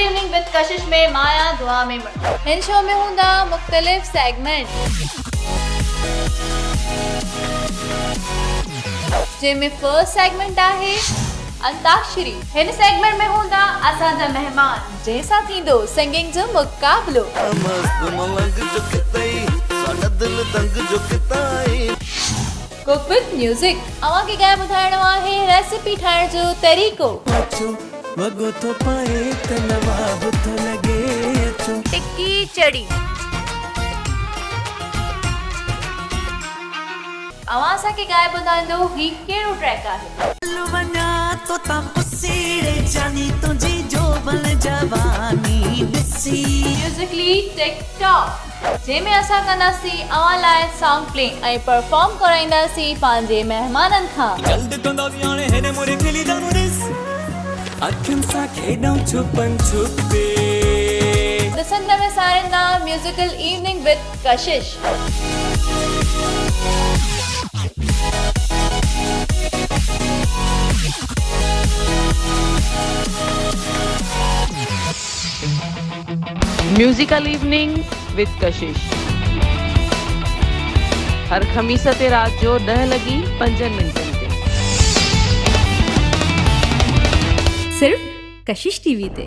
Evening with कशिश में माया दुआ में हिन शो में हूंदा मुख्तलिफ सेगमेंट जंहिंमें फर्स्ट सेगमेंट आहे अंताक्षरी। हिन सेगमेंट में हूंदा असांजा मेहमान जंहिंसां थींदो सिंगिंग जो मुकाबलो। Cook with music. अवां खे ॻाए ॿुधाइणो आहे रेसिपी ठाहिण जो तरीक़ो। टिक्की चड़ी। अवां असांखे ॻाए ॿुधाईंदो ही कहिड़ो ट्रैक आहे। म्यूजिकली टिकटॉक जंहिंमें असां कंदासीं अवां लाइ सॉन्ग प्ले ऐं परफॉर्म कराईंदासीं पंहिंजे महिमाननि खां। ॾिसंदड़ में सारिंदा musical evening with Kashish. Musical evening with Kashish हर ख़मीस ते रात जो 10:05 ते सिर्फ कशिश टीवी ते।